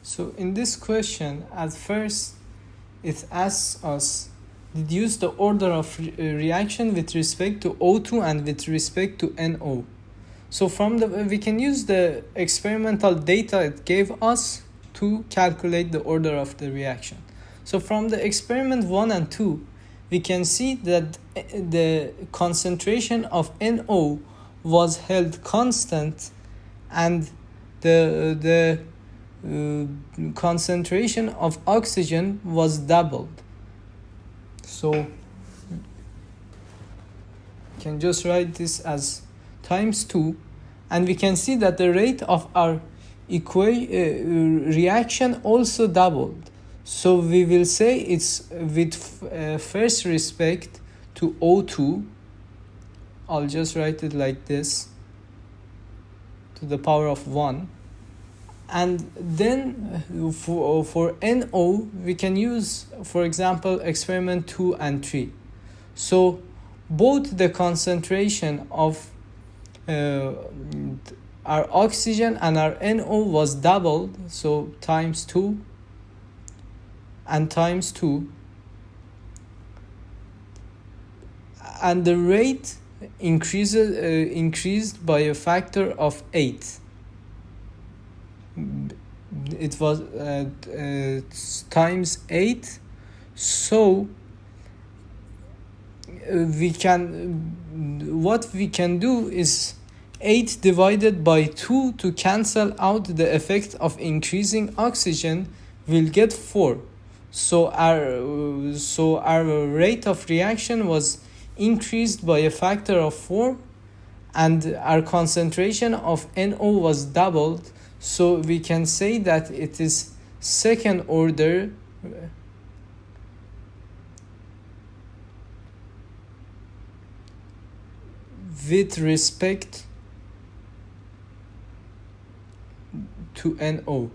So in this question, at first, it asks us deduce the order of reaction with respect to O2 and with respect to NO. So from we can use the experimental data it gave us to calculate the order of the reaction. So from the experiment 1 and 2, we can see that the concentration of NO was held constant and the concentration of oxygen was doubled. So you can just write this as times 2, and we can see that the rate of our reaction also doubled. So we will say it's with first respect to O2. I'll just write it like this, to the power of 1. And then for NO, we can use, for example, experiment 2 and 3. So both the concentration of our oxygen and our NO was doubled, so times 2 and times 2. And the rate increased by a factor of 8. It was times 8. So what we can do is 8 divided by 2 to cancel out the effect of increasing oxygen. We'll get 4. So our rate of reaction was increased by a factor of 4, and our concentration of NO was doubled. So we can say that it is second order with respect to NO.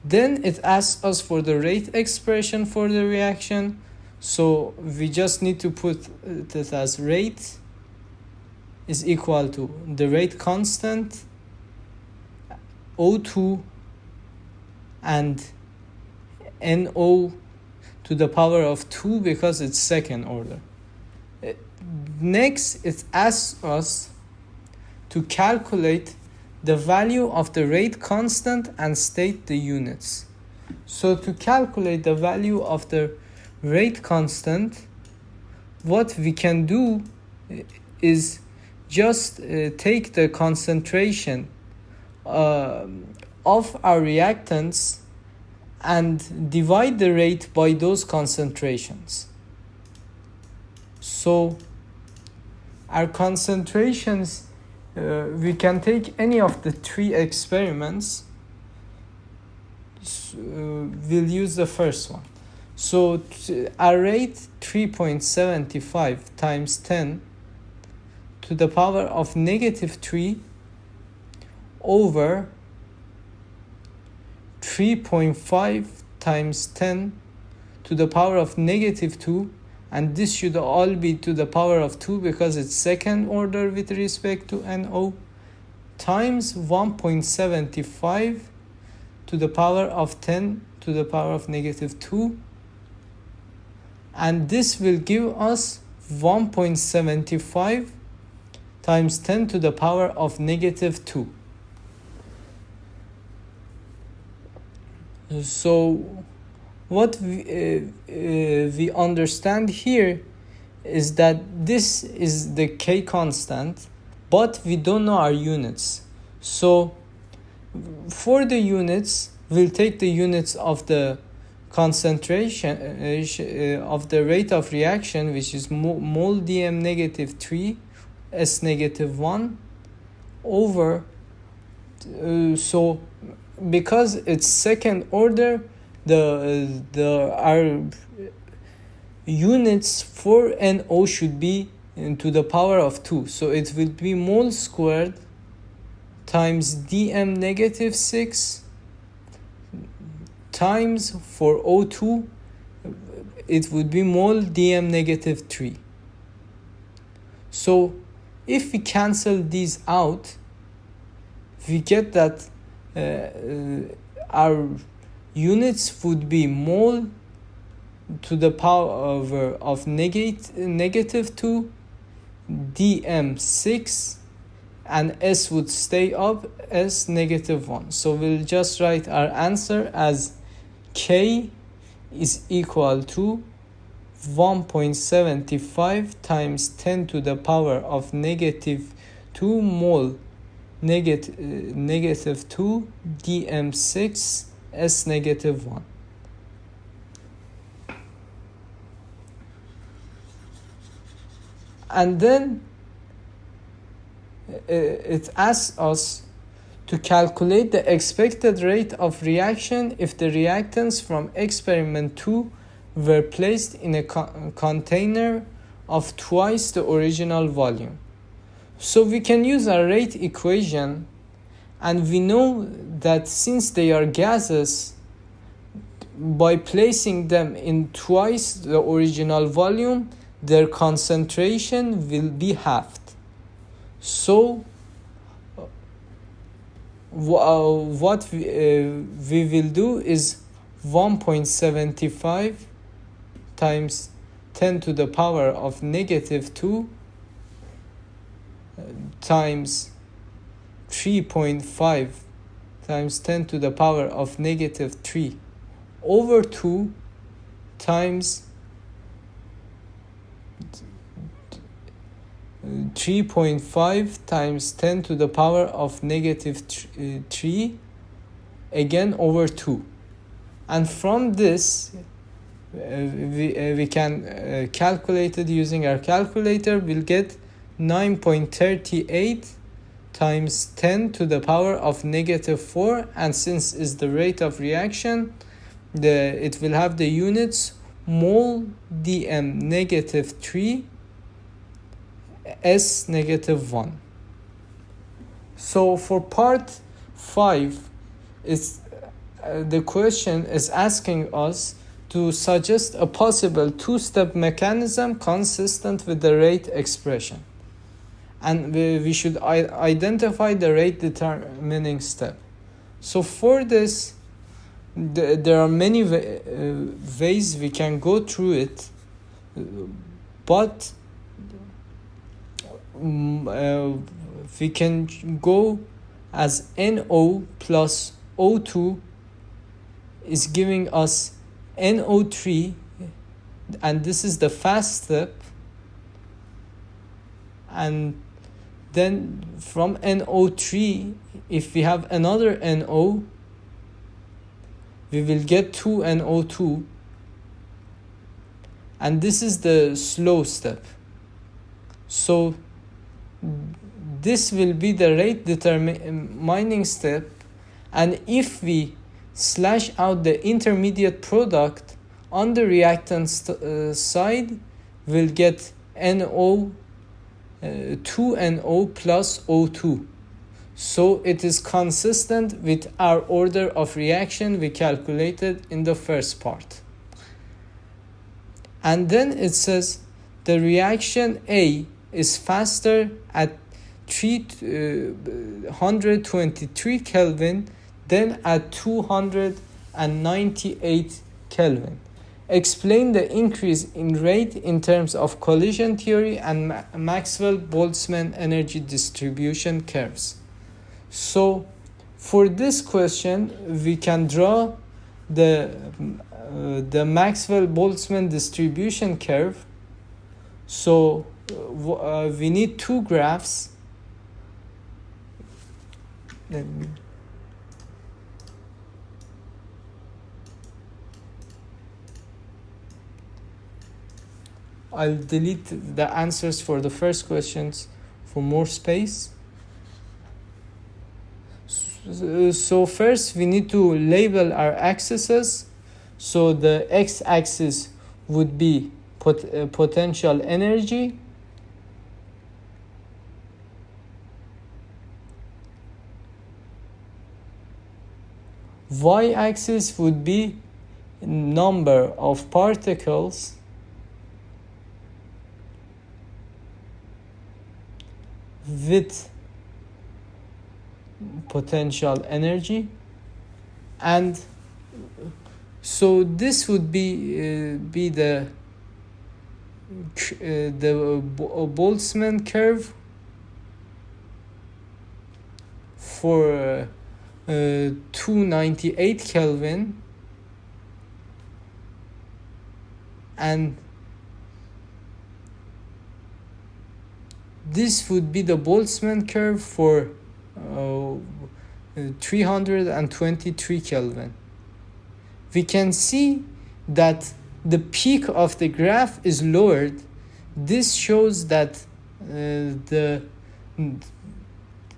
Then it asks us for the rate expression for the reaction. So we just need to put it as rate is equal to the rate constant, O2, and NO to the power of 2 because it's second order. Next, it asks us to calculate the value of the rate constant and state the units. So to calculate the value of the rate constant, what we can do is just take the concentration of our reactants and divide the rate by those concentrations. So our concentrations, we can take any of the 3 experiments. We'll use the first one. So our rate 3.75 times 10 to the power of negative 3 over 3.5 times 10 to the power of negative 2, and this should all be to the power of 2 because it's second order with respect to NO, times 1.75 to the power of 10 to the power of negative 2, and this will give us 1.75 times 10 to the power of negative 2. So what we understand here is that this is the K constant, but we don't know our units. So for the units, we'll take the units of the concentration of the rate of reaction, which is mol dm negative 3 s negative 1 over so because it's second order, our units for NO should be to the power of 2. So it will be mol squared times dm negative 6 times for O2 it would be mol dm negative 3. So if we cancel these out, we get that our units would be mole to the power of negative 2, dm6, and s would stay up as negative 1. So we'll just write our answer as k is equal to 1.75 times 10 to the power of negative 2 mole negative 2 dm6 s negative 1. And then it asks us to calculate the expected rate of reaction if the reactants from experiment 2 were placed in a container of twice the original volume. So we can use our rate equation, and we know that since they are gases, by placing them in twice the original volume, their concentration will be halved. So what we will do is 1.75 times 10 to the power of negative 2 times 3.5 times 10 to the power of negative 3 over 2 times 3.5 times 10 to the power of negative 3 again over 2. And from this we can calculate it using our calculator. We'll get 9.38 times 10 to the power of negative 4, and since is the rate of reaction, it will have the units mole dm negative 3 s negative 1. So for part 5, the question is asking us to suggest a possible two-step mechanism consistent with the rate expression, and we should identify the rate determining step. So for this, there are many ways we can go through it, but we can go as NO plus O2 is giving us NO3, and this is the fast step, and then from NO3, if we have another NO, we will get 2NO2, and this is the slow step. So this will be the rate determining step, and if we slash out the intermediate product on the reactant side, we'll get NO 2NO plus O2. So it is consistent with our order of reaction we calculated in the first part. And then it says the reaction A is faster at 323 Kelvin than at 298 Kelvin. Explain the increase in rate in terms of collision theory and Maxwell-Boltzmann energy distribution curves. So for this question, we can draw the Maxwell-Boltzmann distribution curve. So we need two graphs. I'll delete the answers for the first questions for more space. So first we need to label our axes. So the x-axis would be potential energy. Y-axis would be number of particles. With potential energy. And so this would be the Boltzmann curve for 298 Kelvin, and this would be the Boltzmann curve for 323 Kelvin. We can see that the peak of the graph is lowered. This shows that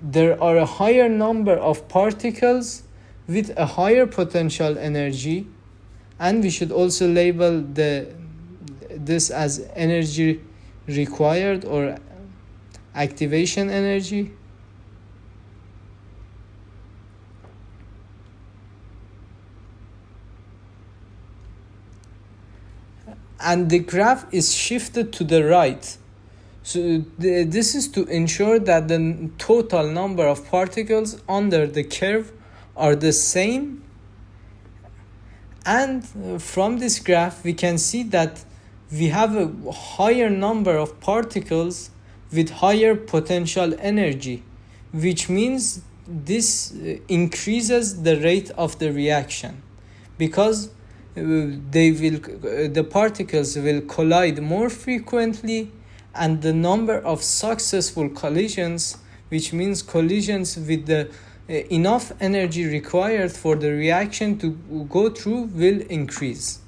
there are a higher number of particles with a higher potential energy, and we should also label this as energy required or activation energy. And the graph is shifted to the right. So this is to ensure that the total number of particles under the curve are the same. And from this graph we can see that we have a higher number of particles with higher potential energy, which means this increases the rate of the reaction, because the particles will collide more frequently, and the number of successful collisions, which means collisions with the enough energy required for the reaction to go through, will increase.